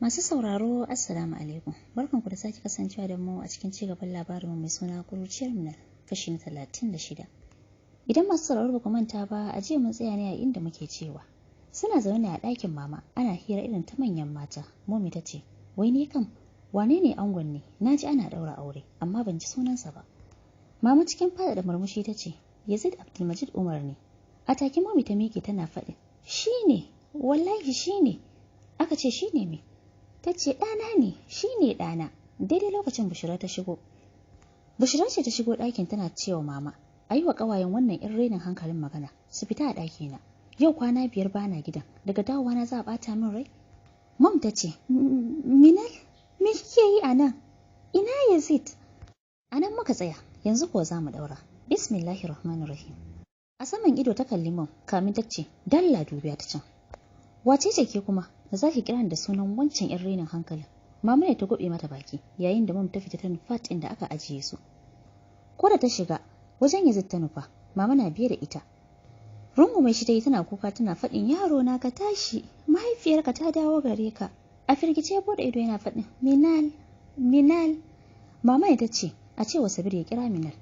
Masu sauraro Assalamu alaikum. Barkanku da sake kasancewa da mu a cikin cigaban labarinmu mai suna Kuruciyar Minal kashi na 36. Idan masu sauraro ba ku manta ba, a jiya mun tsaya ne a inda muke cewa suna zaune a ɗakin mama ana hira irin ta manyan mata. Momi ta ce, "Wai ni kam wane ne angon ne? Na ji ana ɗaura aure amma ban ji sunansa ba." Mama cikin fada da murmushi ta ce, "Yazid Abdulmajid Umar ne." A take Momi ta miƙe tana faɗin, "Shi ne, wallahi shi ne." Aka ce, "Shi ne me?" Ta ce, "Ɗana ne, shi ne ɗana." Daidai lokacin Bushra ta shigo. Bushra ce ta shigo ɗakin tana cewa mama, "A yi wa ƙawayen wannan 'yan rainin hankalin magana, su fita a ɗakina. Yau kwana 5 bana gidan, daga dawowa na za a ɓata min rai." Mom ta ce, "Minal, me kike yi a nan? Ina Yazid?" A nan muka tsaya, yanzu kuwa za mu ɗaura. Bismillahirrahmanirrahim. A saman ido ta kalli Mom, kamin ta ce, "Dalla dubiya ta can. Wace ce ke kuma da za ki kira da sunan wancan 'yan rainin hankalin?" Mama ne ta gobe mata baki yayin da Mom ta fita ta nufa inda aka ajiye su. Ko da ta shiga wajen Yazid ta nufa, mama na biye da ita. Rungume shi ta yi tana kuka tana faɗin, "Yaro na ka tashi, mahaifiyarka ta dawo gare ka." A firgice ya bude ido yana faɗin, "Minal, Minal." Mama ne ta ce, "A ce wa Sabir ya kira Minal."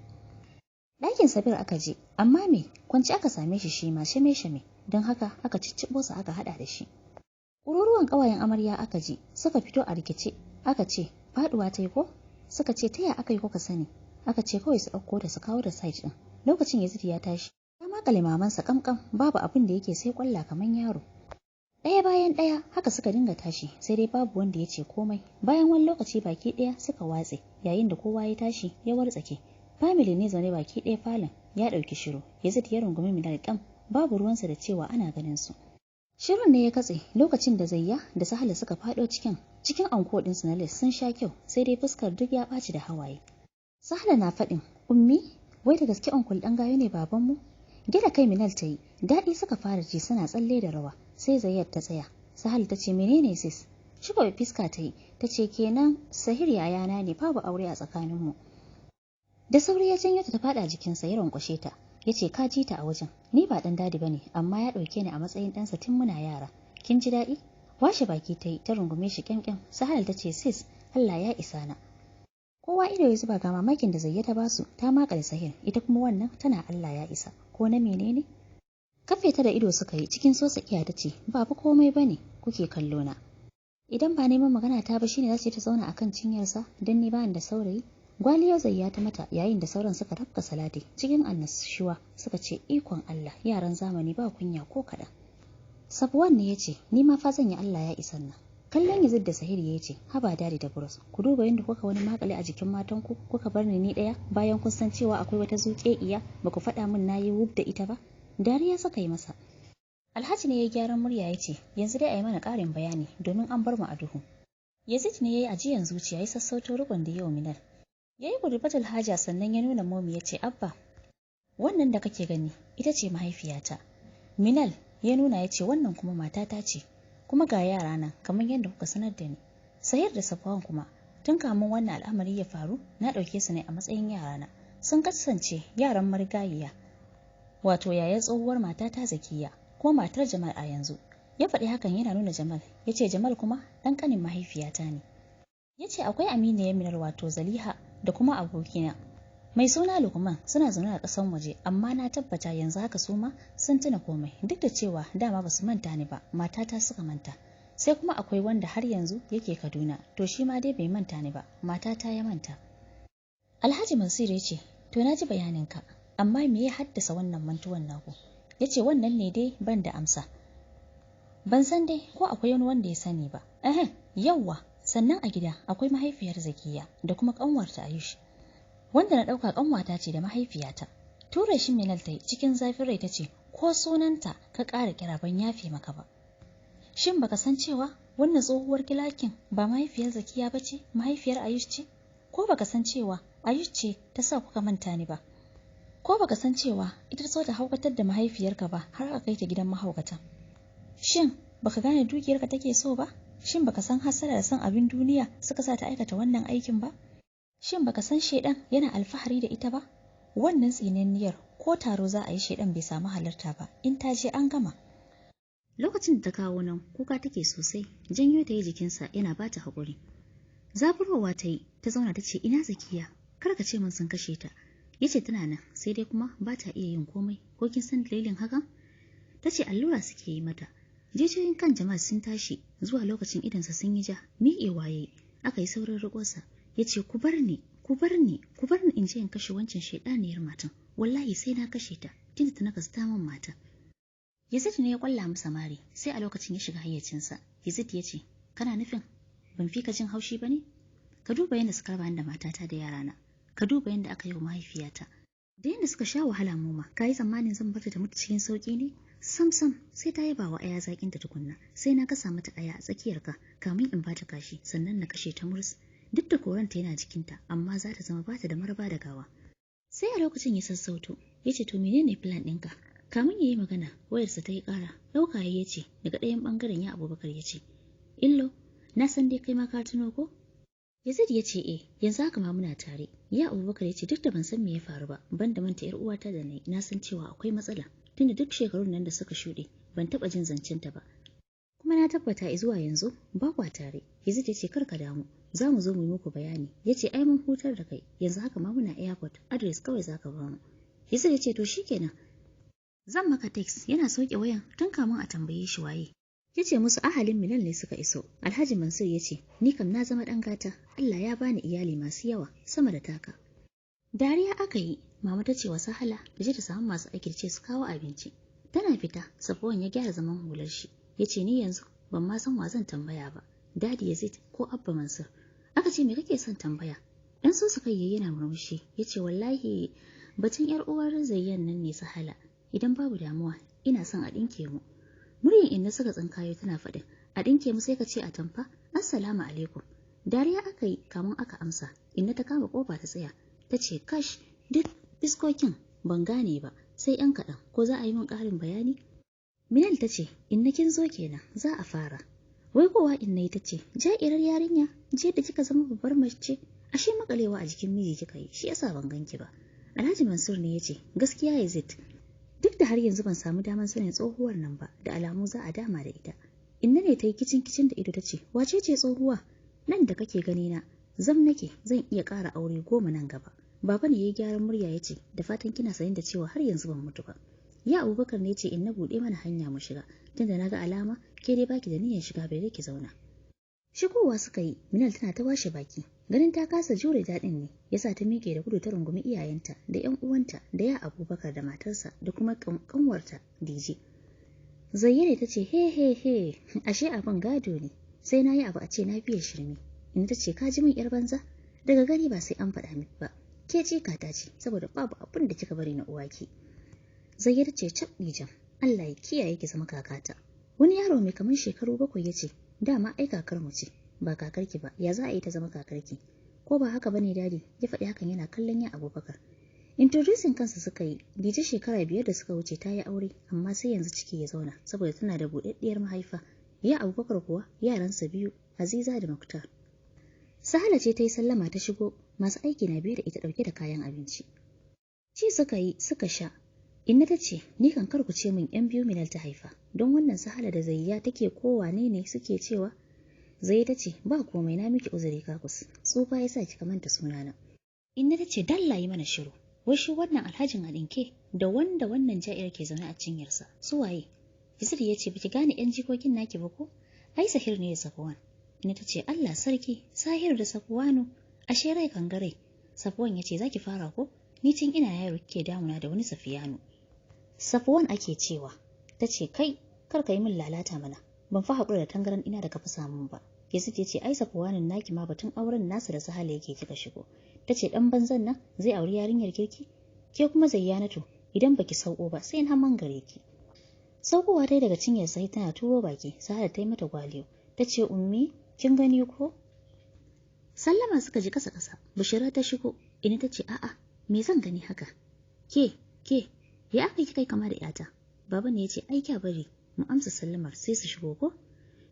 Ɗakin Sabir aka je, amma me kwanci aka same shi ma shame-shame, don haka aka cicciɓo sa aka haɗa da shi. Kururuwan ƙawayen amarya aka ji, suka fito a rikice, aka ce, "Faɗuwa ta yi ko?" Suka ce, "Ta ya aka yi kuka sani?" Aka ce, "Kawai su ɗauko da su kawo da site ɗin." Lokacin Yazid ya tashi, ya makale mamansa kamkam, babu abin da yake sai kwalla kaman yaro. Ɗaya bayan ɗaya haka suka dinga tashi, sai dai babu wanda ya ce komai. Bayan wani lokaci baki ɗaya suka watse, yayin da kowa ya tashi ya wartsake. Family ne zaune baki ɗaya falon, ya ɗauki shiru. Yazid ya rungumi Minal ƙam, babu ruwansa da cewa ana ganin su. Shirin ne ya katse lokacin da Zayya da Sahala suka faɗo cikin anko ɗinsu na les sun sha kyau, sai dai fuskar duk ya ɓaci da hawaye. Sahala na faɗin, "Ummi, wai da gaske onkul ɗan gayo ne babanmu?" Gida kai Minal ta yi, daɗi suka fara ji suna tsalle da rawa, sai Zayyar ta tsaya. Sahala ta ce, "Menene sis?" Shigo fiska ta yi, ta ce, "Kenan Sahir yayana ne, babu aure a tsakaninmu." Da sauri ya janyo ta faɗa jikinsa ya rankwashe ta. Ya ce, "Ka ji ta a wajen, ni ba ɗan dadi ba ne, amma ya ɗauke ni a matsayin ɗansa tun muna yara. Kin ji daɗi?" Washe baki ta yi, ta rungume shi ƙyanƙyan. Sahal ta ce, "Sis, Allah ya isa na." Kowa ido ya zuba ga mamakin da Zayya ta basu, ta makale Sahir, ita kuma wannan tana Allah ya isa. Ko na menene? Kafe ta da ido suka yi cikin sosakiya ta ce, "Babu komai ba ne, kuke kallo na. Idan ba neman magana ta ba shine za ta zauna akan cinyarsa don ni ba da saurayi." Gwaliyar Zayya ta mata yayin da sauran suka tafka salati cikin annashuwa suka ce, "Ikon Allah, yaran zamani ba kunya ko kaɗan." Safwan ne ya ce, "Ni ma fa zan yi Allah ya isan nan." Kallon Yazid da Sahir ya ce, "Haba dadi da Bros, ku duba yadda kuka wani makale a jikin matanku, kuka bar ni ɗaya bayan kun san cewa akwai wata zuƙeƙiya ba ku faɗa min nayi wub da ita ba." Dariya suka yi masa. Alhaji ne ya gyaran murya ya ce, "Yanzu dai a yi mana ƙarin bayani domin an bar mu a duhu." Yazid ne ya yi ajiyan zuciya ya sassauto rikon da yau Minal. Ya yi gurbatul haja sannan ya nuna Momi ya ce, "Abba, wannan da kake gani ita ce mahaifiyata." Minal ya nuna ya ce, "Wannan kuma matata ce, kuma ga yara na kamar yadda kuka sanar da ni." Sahir da Safwan kuma tun kamun wannan al'amari ya faru na ɗauke su ne a matsayin yarana. Sun kasance yaran marigayiya, wato yayar tsohuwar matata Zakiya ko matar Jamal a yanzu. Ya faɗi hakan yana nuna Jamal, ya ce, "Jamal kuma ɗan ƙanin mahaifiyata ne." Ya ce, "Akwai aminiyar Minal wato Zaliha da kuma abokina mai suna Lukman suna zaune a ƙasan waje, amma na tabbata yanzu haka su ma sun tuna komai, duk da cewa dama ba su manta ni ba, matata suka manta. Sai kuma akwai wanda har yanzu yake Kaduna, to shi ma dai bai manta ni ba, matata ya manta." Alhaji Mansur ya ce, "To na ji bayaninka, amma me ya haddasa wannan mantuwan naku?" Ya ce, "Wannan ne dai ban da amsa. Ban san dai ko akwai wani wanda ya sani ba." Yawwa, sannan a gida akwai mahaifiyar Zakiya da kuma ƙanwarta Ayush, wanda na ɗauka ƙanwata ce da mahaifiyata. Tura shi Minal ta yi cikin zafin rai ta ce, "Ko sunanta ka ƙara kira ban yafe maka ba. Shin baka san cewa wannan tsohuwar kilakin ba mahaifiyar Zakiya ba ce, mahaifiyar Ayush ce? Ko baka san cewa Ayush ce ta sa kuka manta ni ba? Ko baka san cewa ita so ta haukatar da mahaifiyarka ba har aka kai ta gidan mahaukata? Shin baka gane dukiyarka take so ba? Shin baka san hasara da san abin duniya suka sa ta aikata wannan aikin ba? Shin baka san shedan yana alfahari da ita ba? Wannan tsinanniyar ko taro za a yi shedan bai samu halarta ba, in ta je an gama." Lokacin da ta kawo nan, kuka take sosai, janyo ta yi jikinsa yana ba ta haƙuri. Zaburowa ta yi, ta zauna ta ce, ina Zakiya, kar ka ce min sun kashe ta. Ya ce tana nan, sai dai kuma ba ta iya yin komai, ko kin san dalilin hakan? Ta ce allura suke yi mata. Jijiyoyin kan jama'a sun tashi, zuwa lokacin idansa sun yi ja, miƙewa ya yi, aka yi saurin riƙonsa. Ya ce ku bar ni in je in kashe wancan shaiɗaniyar matan, wallahi sai na kashe ta, tunda ta nakasta min mata. Yazid ne ya kwalla masa mari, sai a lokacin ya shiga hayyacinsa. Yazid ya ce, kana nufin ban fi ka jin haushi ba ne? Ka duba yadda suka raba da matata da yarana, ka duba yadda aka yi wa mahaifiyata, da yadda suka sha wahala muma, ka yi tsammanin zan barta ta mutu cikin sauƙi ne? Sam sai ta yaba wa aya zaƙin ta tukunna, sai na gasa mata aya a tsakiyar ka, kamin in bata kashi, sannan na kashe ta murs. Duk da koranta yana jikinta, amma za ta zama bata da maraba da gawa. Sai a lokacin ya sassauto, ya ce to menene plan ɗinka? Kamin ya yi magana, wayarsa ta yi ƙara, ɗauka ya ce, daga ɗayan ɓangaren ya Abubakar ya ce, Illo, na san dai kai ma ka tuno ko? Yazid ya ce yanzu haka ma muna tare. Ya Abubakar ya ce duk da ban san me ya faru ba, ban da manta 'yar uwata da nayi, na san cewa akwai matsala. Tunda duk shekarun nan da suka shuɗe, ban taɓa jin zancen ta ba. Kuma na tabbata zuwa yanzu ba kwa tare. Yazid ya ce kar ka damu, za mu zo mu yi muku bayani. Ya ce ai mun hutar da kai, yanzu haka ma muna airport, address kawai za ka ba mu. Yazid ya ce to shikenan. Zan maka text. Yana sauke wayan tun kamun a tambaye shi waye. Ya ce musu ahalin Minal ne suka iso. Alhaji Mansur ya ce, ni kam na zama ɗan gata, Allah ya bani iyali masu yawa sama da taka. Dariya aka yi, mama ta ce wa Sahala ta je ta samu masu aiki ce su kawo abinci. Tana fita, Safwan ya gyara zaman hular shi. Ya ce ni yanzu ban ma san wa zan tambaya ba, Dadi Yazid ko Abba Mansur. Aka ce me kake son tambaya? Dan so kai yayi yana murmushi. Ya ce wallahi batun yar uwar Zayyan nan ne Sahala. Idan babu damuwa, ina son a ɗinke mu. Muryar inna suka tsinkayo tana faɗin, a ɗinke mu sai ka ce a tamfa? Assalamu alaikum. Dariya aka yi kamun aka amsa, inna ta kama ƙofa ta tsaya, ta ce kash duk fiskokin ban gane ba, sai ‘yan kaɗan, ko za a yi min ƙarin bayani? Minal ta ce, inna kin zo kenan, za a fara. Wai kowa inna ta ce, ja'irar yarinya, jiya da kika zama babbar mace, ashe makalewa a jikin miji kika yi, shi yasa ban ganki ba. Alhaji Mansur ne ya ce, gaskiya Yazid, duk da har yanzu ban samu damar sanin tsohuwar nan ba, da alamu za a dama da ita. Inna ne ta yi kicin da ido ta ce, wace ce tsohuwa? Nan da kake gani na, zam nake zan iya ƙara aure 10 nan gaba. Baba ne ya yi gyaran murya ya ce, da fatan kina sanin da cewa har yanzu ban mutu ba. Ya Abubakar ne ce inna buɗe mana hanya mu shiga, tunda na ga alama ke dai baki da niyyar shiga bai ki zauna. Shigowa suka yi, Minal tana ta washe baki, ganin ta kasa jure daɗin ne, yasa ta miƙe da gudu ta rungumi iyayenta da ƴan uwanta da ya Abubakar da matarsa da kuma ƙanwarta Dije. Zayyane ta ce he, ashe abin gado ne, sai na yi abu a ce na fiye shirme. Inda ta ce ka ji min ƴar banza, daga gani ba sai an faɗa miki ba, ke ce kata ce saboda babu abin da kika bari na uwaki. Zayyar ce cabɗi jam, Allah ya kiyaye ki zama kakata. Wani yaro mai kamar shekaru 7 ya ce, dama ai kakar mu ce, ba kakarki ba, ya za a yi ta zama kakarki? Ko ba haka bane dadi? Ya faɗi hakan yana kallon ya Abubakar. Introducing kansa suka yi, Dije shekara 5 da suka wuce ta yi aure, amma sai yanzu ciki ya zauna saboda tana da buɗaɗɗiyar mahaifa. Ya Abubakar kuwa yaransa 2, Aziza da Muktar. Sahala ce ta yi sallama ta shigo, masu aiki na biye da ita ɗauke da kayan abinci. Ci suka yi suka sha. Inna ta ce, ni kan kar ku ce min 'yan biyu Minal ta haifa, don wannan Sahala da Zayya take kowane ne suke cewa? Zai ta ce, ba komai na miki uzuri kakus, tsufa ya sa kika manta sunana. Inna ta ce, dalla yi mana shiru, wai shi wannan alhajin a ɗinke da wanda wannan ja'ir ke zaune a cinyarsa, su waye? Yazid ya ce, baki gane 'yan jikokin naki ba ko? Ai Sahir ne da Safwan. Inna ta ce, Allah sarki, Sahir da Safwanu, ashe rai kan gare. Safwan ya ce, zaki fara ko? Ni tun ina yaro kike damuna da wani Safiyanu. Safwan ake cewa. Ta ce, kai, kar ka yi min lalata mana, ban fa haƙura da tangaran ina da ka fi samun ba. Yazid ya ce, ai Safwanin naki ma batun auren nasa da Sahala yake kika shigo. Ta ce, ɗan banzan nan zai auri yarinyar kirki? Ke kuma Zayyanatu, idan baki sauko ba sai na mangare ki. Saukowa dai daga cinyar sai tana turo baki, Sahala ta yi mata gwaliyo. Ta ce, ummi, kin gani ko? Sallama suka ji kasa-kasa, Bushira ta shigo, ina ta ce, a'a, me zan gani haka? Ke, ya aka kika kama da yata? Baba ne ya ce, ai kya bari mu amsa sallamar sai su shigo ko?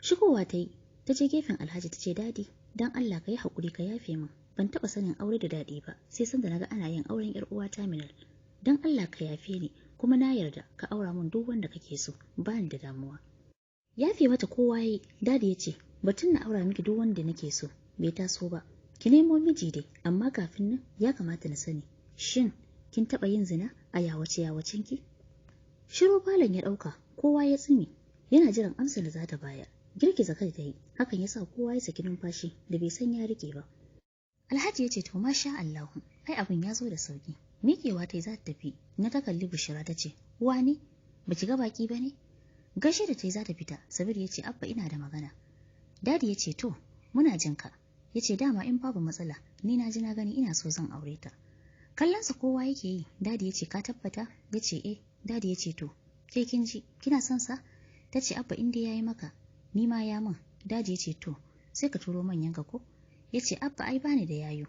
Shigowa ta yi, ta je gefen Alhaji ta ce, dadi, dan Allah ka yi haƙuri ka yafe min. Ban taɓa sanin aure da daɗi ba, sai sanda naga ana yin auren 'yar uwata Minal. Dan Allah ka yafe ni, kuma na yarda ka aura min duk wanda kake so, ba ni da damuwa. Yafe mata kowa yayi, dadi ya ce, batun na aura miki duk wanda nake so, bai taso ba. Ki nemo miji dai, amma kafin nan ya kamata na sani. Shin kin taɓa yin zina a yawacen ki? Shiru falon ya ɗauka, kowa ya tsime, yana jiran amsar da za ta bayar. Girgiza kai ta yi, hakan ya sa kowa ya saki numfashi da bai san ya rike ba. Alhaji ya ce to masha Allahu, ai abin ya zo da sauki. Miƙewa ta yi za ta tafi, na ta kalli Bushra ta ce, uwa ne, ba ki ga baki ba ne? Gashi da ta yi za ta fita, Sabir ya ce abba ina da magana. Dadi ya ce to, muna jin ka. Ya ce dama in babu matsala, ni na ji na gani ina so zan aure ta. Kallonsa kowa yake yi, dadi ya ce ka tabbata? Ya ce eh, dadi ya ce to, ke kin ji, kina son sa? Ta ce abba inda ya yi maka, ni ma ya min. Dadi ya ce to, sai ka turo manyan ka ko? Ya ce abba ai bani da yayo,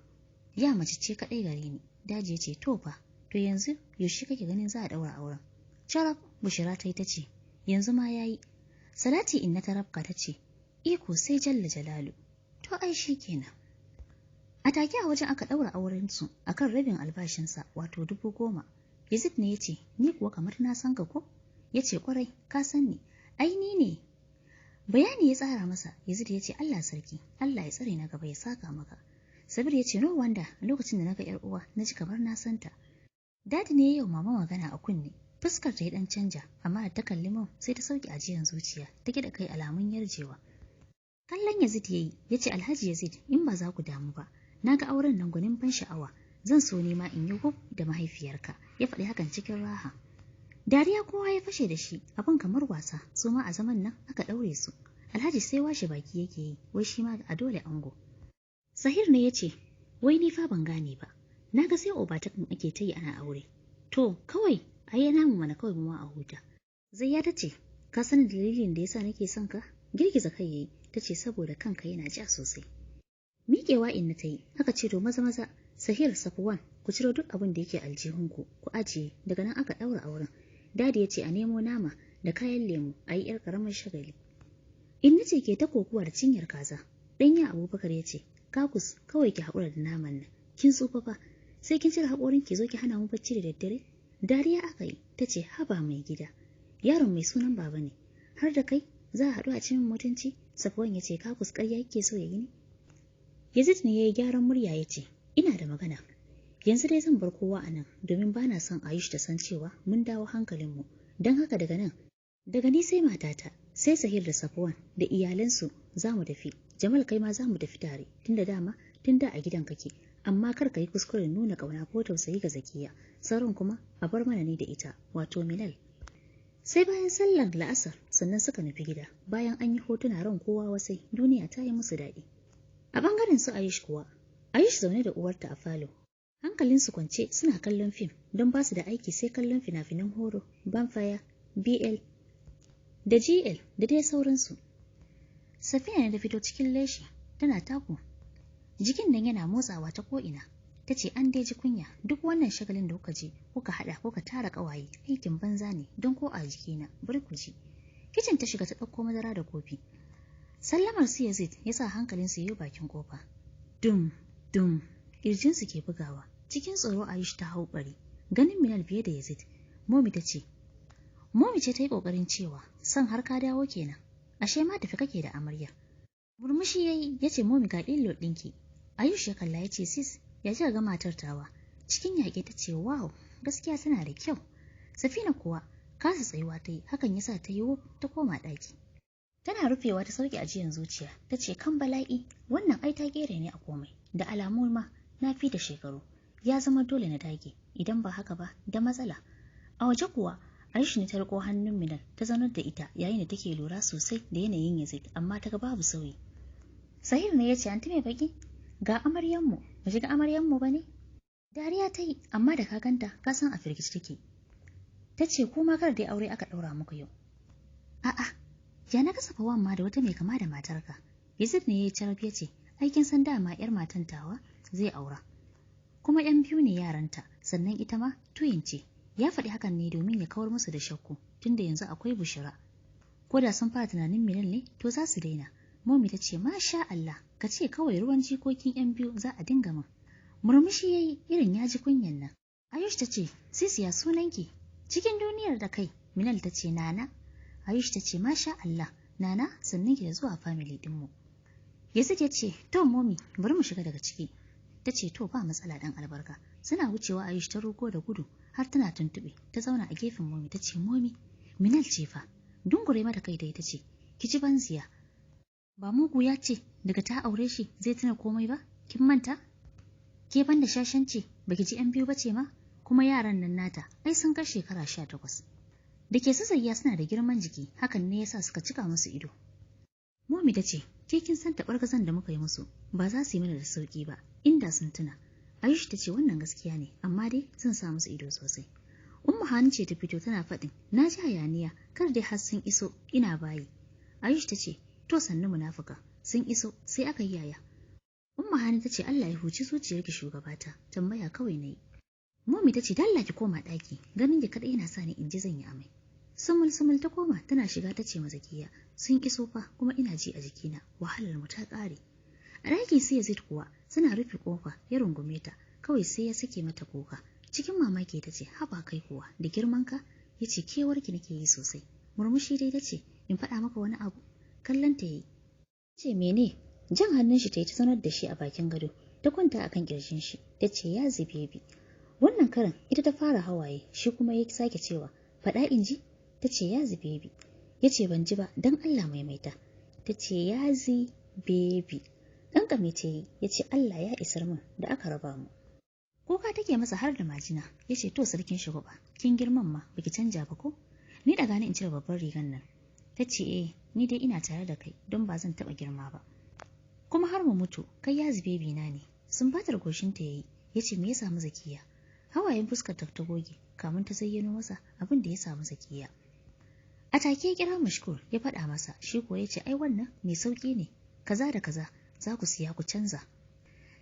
ya mace ce kaɗai gare ni. Dadi ya ce to fa, to yanzu yaushe kake ganin za a ɗaura auren? Sharaf Bushra ta yi ta ce, yanzu ma ya yi. Salati inna ta rabka ta ce, iko sai jalla jalalu. To ai shi kenan. A take a wajen aka ɗaura aurensu a kan rabin albashinsa, wato 10,000. Yazid ne ya ce, ni kuwa kamar na san ka ko? Ya ce kwarai, ka san ni, ai ni ne. Bayani ya tsara masa, Yazid ya ce Allah sarki, Allah ya tsare na gaba ya saka maka. Sabir ya ce no wanda lokacin da naga 'yar uwa na ji kamar na santa. Dadi ne yau mama magana a kunne, fuskar ta yi dan canja, amma da ta kalli Mom sai ta sauke ajiyan zuciya, ta gida kai alamun yarjewa. Kallon Yazid yayi, ya ce Alhaji Yazid in ba za ku damu ba, naga auren nan gwanin ban sha'awa, zan so ne ma in yi gub da mahaifiyarka. Ya faɗi hakan cikin raha. Dariya kowa ya fashe da shi, abin kamar wasa, su ma a zaman nan aka ɗaure su. Alhaji sai washe baki yake yi, wai shi ma a dole ango. Sahir ne ya ce, wai ni fa ban gane ba, na ga sai obatakin ake ta yi ana aure. To, kawai, a yi namu mana kawai mu a huta. Zayya ta ce, ka sani dalilin da yasa nake son ka? Girgiza kai yayi, ta ce saboda kanka yana ja sosai. Miƙewa inna ta yi, aka ce to maza maza, Sahir Safwan, ku ciro duk abin da yake aljihunku, ku ajiye, daga nan aka ɗaura auren. Dadi ya ce a nemo nama da kayan lemu a yi 'yar ƙaramar shagali. Inna ce ke ta kokuwa da cinyar kaza. Ɗanya Abubakar ya ce, kakus kawai ki haƙura da naman nan, kin tsufa fa, sai kin cire haƙorin ki zo ki hana mu bacci da daddare? Dariya aka yi, ta ce haba mai gida, yaron mai sunan baba ne, har da kai za a haɗu a cikin mutunci? Safwan ya ce kakus ƙarya yake so ya yi ne? Yazid ne ya yi gyaran murya ya ce, ina da magana. Yanzu dai zan bar kowa a nan domin ba na son Ayush ta san cewa mun dawo hankalinmu, don haka daga ni sai matata, sai Sahir da Safwan da iyalansu za mu tafi. Jamal kai ma za mu tafi tare, tun da a gidan kake, amma kar ka yi kuskuren nuna ƙauna ko tausayi ga Zakiya, sauran kuma a bar mana ni da ita, wato Minal. Sai bayan sallar la'asar sannan suka nufi gida, bayan an yi hotuna ran kowa wasai, duniya ta yi musu daɗi. A ɓangaren su Ayush kuwa, Ayush zaune da uwarta a falo. Hankalinsu kwance suna kallon fim don ba su da aiki sai kallon fina-finan horo, Banfaya, BL da GL da dai sauransu. Safiya ne da fito cikin leshi, tana taku. Jikin nan yana motsawa ta ko'ina. Ta ce an dai ji kunya, duk wannan shagalin da kuka je, kuka haɗa kuka tara ƙawaye, aikin banza ne don ko a jikina, bari ku ji. Kicin ta shiga ta ɗauko madara da kofi. Sallamar su Yazid ya sa hankalinsu ya yi bakin ƙofa. Dum, dum, ƙirjinsu ke bugawa. Cikin tsoro Ayush ta hau ɓari, ganin Minal biye da Yazid. Momi ta ce ta yi ƙoƙarin cewa, son har ka dawo kenan, ashe ma tafi kake da amarya. Murmushi ya yi, ya ce Momi ga ɗillo ɗinki. Ayush ya kalla ya ce sis, ya ji ga matar tawa. Cikin yaƙe ta ce wow, gaskiya tana da kyau. Safina kuwa kasa tsayuwa ta yi, hakan ya sa ta yi ta koma ɗaki. Tana rufewa ta sauke ajiyan zuciya, ta ce kan bala'i, wannan ai ta ƙere ne a komai, da alamu ma na fi da shekaru. Ya zama dole na dage, idan ba haka ba da matsala. A waje kuwa Ayush ne ta riko hannun Minal ta zaunar da ita yayin da take lura sosai da yanayin Yazid, amma ta ga babu sauyi. Sahir ne ya ce anti mai baki, ga amaryanmu, ba shiga amaryanmu ba ne? Dariya ta yi, amma da ka ganta ka san a firgici take. Ta ce ko ma kar dai aure aka ɗaura muku yau. A'a, ya na kasa fawan ma da wata mai kama da matarka. Yazid ne ya yi carab ya ce, aikin san dama 'yar matan tawa zai aura. Kuma 'yan biyu ne yaranta, sannan ita ma tuyin ce. Ya faɗi hakan ne domin ya kawar musu da shakku, tunda yanzu akwai Bushra. Ko da sun fara tunanin Minal ne, to za su daina. Momi ta ce, masha Allah, ka ce kawai ruwan jikokin 'yan biyu za a dinga min. Murmushi ya yi irin ya ji kunyan nan. Ayush ta ce, Sisi ya sunanki? Cikin duniyar da kai, Minal ta ce, Nana. Ayush ta ce, masha Allah, Nana, sannan ki da zuwa family ɗinmu. Yazid ya ce, to momi, bari mu shiga daga ciki. Ta ce, to ba matsala ɗan albarka. Suna wucewa Ayush ta rugo da gudu har tana tuntuɓe. Ta zauna a gefen momi ta ce, momi, Minal ce fa. Dungure mata kai dai ta ce, ki ji banziya. Ba mugu ya ce daga ta aure shi zai tuna komai ba? Kin manta? Ke ban da shashanci baki ji 'yan biyu ba ce ma? Kuma yaran nan nata ai sun kai shekara 18. Da ke Sayya suna da girman jiki, hakan ne yasa suka cika musu ido. Momi ta ce, ke kin san taɓargazan da muka yi musu, ba za su yi mana da sauƙi ba, inda sun tuna. Ayush ta ce wannan gaskiya ne, amma dai zan sa musu ido sosai. Ummu Hani ce ta fito tana faɗin, na ji hayaniya, kar dai har sun iso, ina bayi. Ayush ta ce, to sannu munafuka, sun iso, sai aka yi yaya. Ummu Hani ta ce, Allah ya huci zuciyarki shugabata, tambaya kawai na yi. Momi ta ce, dalla ki koma ɗaki, ganin ki kaɗai yana sa ni in ji zan yi amai. Sumul ta koma tana shiga ta ce ma Zakiya, sun iso fa kuma ina ji a jikina, wahalar mu ta ƙare. A ɗaki sai Yazid kuwa suna rufe ƙofa ya rungume ta, kawai sai ya sake mata kuka. Cikin mamaki ta ce, haba kai kuwa da girman ka? Ya ce, kewarki nake yi sosai. Murmushi dai ta ce, in faɗa maka wani abu. Kallon ta yi. Ce mene? Jan hannun shi ta yi ta zaunar da shi a bakin gado, ta kwanta akan ƙirjin shi, ta ce ya bebi. Wannan karan ita ta fara hawaye, shi kuma ya sake cewa, faɗa in ji? Ta ce ya bebi. Ya ce ban ji ba, don Allah maimaita. Ta ce ya bebi. Ɗan ƙame ta yi, ya ce Allah ya isar min da aka raba mu. Kuka take masa har da majina, ya ce to sarkin shugaba, kin girman ma baki canja ba ko? Ni daga ni in cire babban rigan nan. Ta ce ni dai ina tare da kai don ba zan taɓa girma ba. Kuma har mu mutu, kai ya bebi na ne. Sun batar goshinta ya yi, ya ce me ya samu Zakiya? Hawayen fuskar ta goge, kamun ta zayyano masa abin da ya samu Zakiya. A take ya kira Mashkur ya faɗa masa, shi ko ya ce ai wannan mai sauƙi ne, kaza da kaza za ku siya ku canza.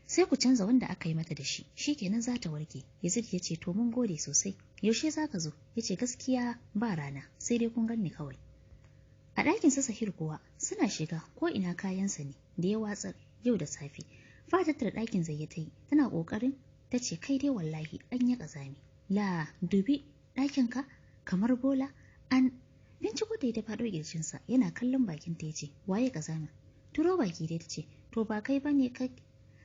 Sai ku canza wanda aka yi mata da shi, shi kenan za ta warke. Yazid ya ce to mun gode sosai, yaushe za ka zo? Ya ce gaskiya ba rana, sai dai kun ganni kawai. A ɗakin sa Sahir kuwa suna shiga ko ina kayansa ne da ya watsar yau da safe. Fatar ɗakin zai ta yi, tana ƙoƙarin ta ce kai dai wallahi an yi ƙazami. La dubi ɗakinka kamar bola an binciko da ta faɗo girjinsa yana kallon bakin ta yace waye ƙazamin. Turo baki dai ta ce to ba kai bane ka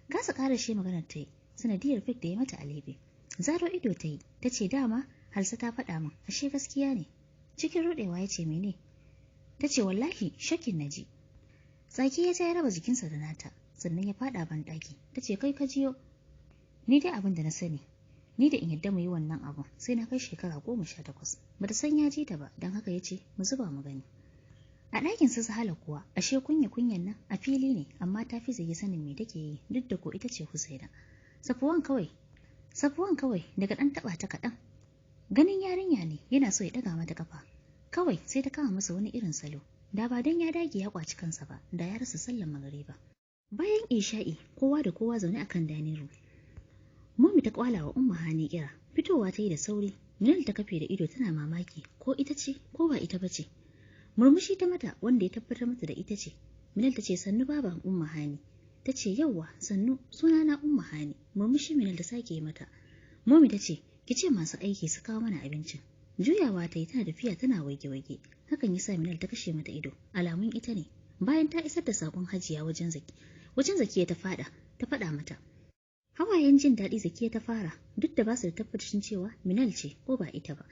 gasa ƙara shi maganar ta yi sanadiyar fik da ya mata a lebe. Zaro ido ta yi ta ce dama Halsa ta faɗa min ashe gaskiya ne. Cikin ruɗewa ya ce mene? Ta ce wallahi shakin na ji. Tsaki ya ta ya raba jikinsa da nata sannan ya faɗa ban ɗaki. Ta ce kai ka jiyo. Ni dai abin da na sani ni da in yadda mu yi wannan abun sai na kai shekara 18. Bata san ya ji ta ba don haka ya ce mu zuba mu gani. A ɗakin su Sahala kuwa ashe kunyan nan a fili ne amma ta fi zai sanin me take yi duk da ko ita ce Husaina. Safuwan kawai daga ɗan taɓa ta kaɗan. Ganin yarinya ne yana so ya ɗaga mata kafa. Kawai sai ta kama masa wani irin salo. Da ba don ya dage ya kwaci kansa ba da ya rasa sallan magariba. Bayan isha'i kowa da kowa zaune akan dining room. Mummy ta kwala wa Umma Hani kira. Fitowa ta yi da sauri. Minal ta kafe da ido tana mamaki ko ita ce ko ba ita bace. Murmushi ta mata wanda ya tabbatar mata da ita ce. Minal ta ce sannu baban Umma Hani. Ta ce yauwa sannu sunana Umma Hani. Murmushi Minal ta sake mata. Mummy ta ce ki ce masu aiki su kawo mana abincin. Juyawa ta yi tana tafiya tana wage-wage. Hakan ya sa Minal ta kashe mata ido. Alamun ita ne. Bayan ta isar da sakon Hajiya wajen Zakiya ta faɗa mata. Hawayen jin daɗi Zakiya ta fara duk da ba su da tabbacin cewa Minal ce ko ba ita ba.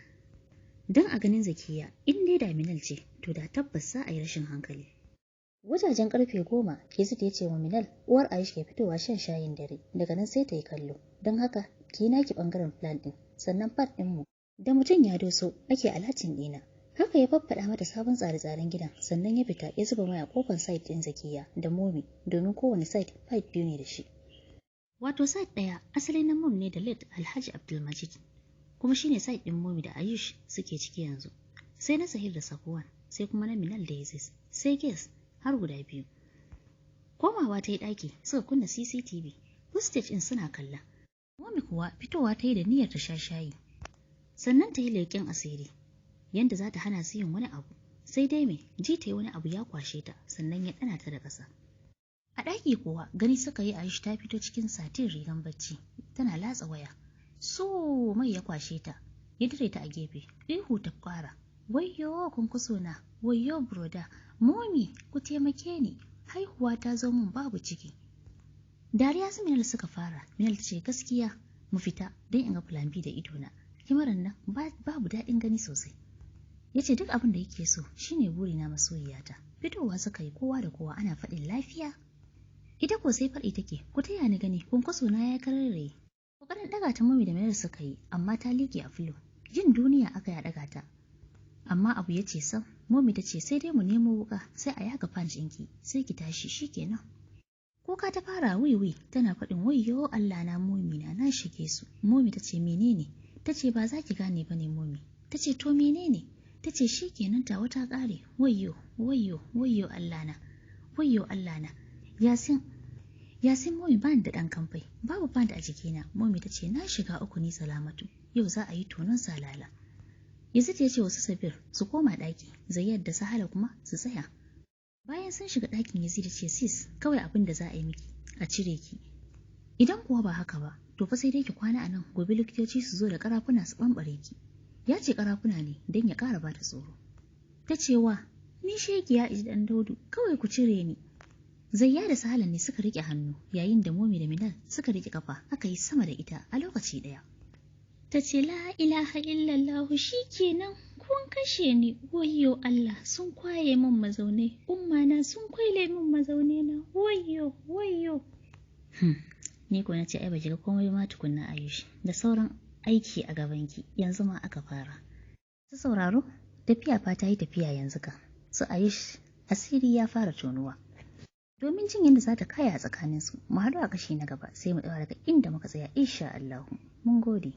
Don a ganin Zakiya in dai da Minal ce to da tabbas za a yi rashin hankali. Wajajen karfe 10 Yazid ya ce wa Minal uwar Aisha ke fitowa shan shayin dare daga nan sai ta yi kallo. Don haka ki naki bangaren plan din sannan part din mu da mutum ya doso ake alatin ɗina. Haka ya faffaɗa mata sabon tsare-tsaren gidan sannan ya fita ya zuba mai a kofar site ɗin Zakiya da Momi domin kowane site 5 biyu ne da shi. Wato site ɗaya asali na Mom ne da late Alhaji Abdulmajid kuma shine site ɗin Momi da Ayush suke ciki yanzu. Sai na Sahir da Safwan sai kuma na Minal da Yazid sai guest har guda 2. Komawa ta yi ɗaki suka kunna CCTV. Hostage ɗin suna kalla. Momi kuwa fitowa ta yi da niyyar ta sha shayi. Sannan ta yi leƙen asiri yanda za ta hana su yin wani abu. Sai dai me ji ta yi wani abu ya kwashe ta sannan ya ɗana ta da ƙasa. A ɗaki kuwa gani suka yi Aisha ta fito cikin satin rigan bacci tana latsa waya. So mai ya kwashe ta ya dire ta a gefe. Ihu ta fara. Wayyo kunkuso na, wayyo broda, Momi, ku taimake ni, haihuwa ta zo min babu ciki. Dariya su Minal suka fara, Minal ta ce gaskiya mu fita don in ga plan B da idona. Kimaran nan babu daɗin gani sosai. Ya ce duk abin da yake so shine burina masoyiyata. Fitowa suka yi kowa da kowa ana faɗin lafiya. Ita ko sai faɗi take, ku taya ni gani, kwankwaso na ya kararraye. Kokarin ɗaga ta Momi da Minal suka yi, amma ta liƙe a filo. Jin duniya aka ya ɗaga ta. Amma abu ya ce sam, Momi ta ce sai dai mu nemo wuƙa, sai a yaga punch ɗinki, sai ki tashi shikenan. Kuka ta fara wiwi tana faɗin wayyo Allah na Momi na shige su. Momi ta ce menene? Ta ce ba za ki gane ba ne Momi. Ta ce to menene? Ta ce shikenan ta wata ƙare. Wayyo Allah na. Wayyo Allah na. Yasin Momi ba da ɗan kamfai. Babu band a jikina. Momi ta ce na shiga uku ni Salamatu. Yau za a yi tonon salala. Yazid ya ce wasu Sabir su koma ɗaki. Zayyad da Sahala kuma su tsaya. Bayan sun shiga ɗakin Yazid ce sis kawai abin da za a yi miki a cire ki. Idan kuwa ba haka ba to fa sai dai ki kwana a nan gobe likitoci su zo da karafuna su bambare ki. Ya ce karafuna ne don ya ƙara bata tsoro. Ta ce wa ni shegiya iji dan Daudu kawai ku cire ni. Zayya da Sahala ne suka rike hannu yayin da Momi da Minal suka rike kafa aka yi sama da ita a lokaci ɗaya. Ta ce la ilaha illallah shikenan kun kashe ni wayyo Allah sun kwaye min mazaunai ummana sun kwaile min mazaunai na wayyo ni ko na ce ai baki ga komai ma tukunna Ayush da sauran aiki a gabanki yanzu ma aka fara su sauraro tafiya fa ta yi tafiya yanzu ka su Ayush asiri ya fara tonuwa domin jin yadda za ta kaya a tsakaninsu mu haɗu a kashi na gaba sai mu ɗaura daga inda muka tsaya insha Allah mun gode.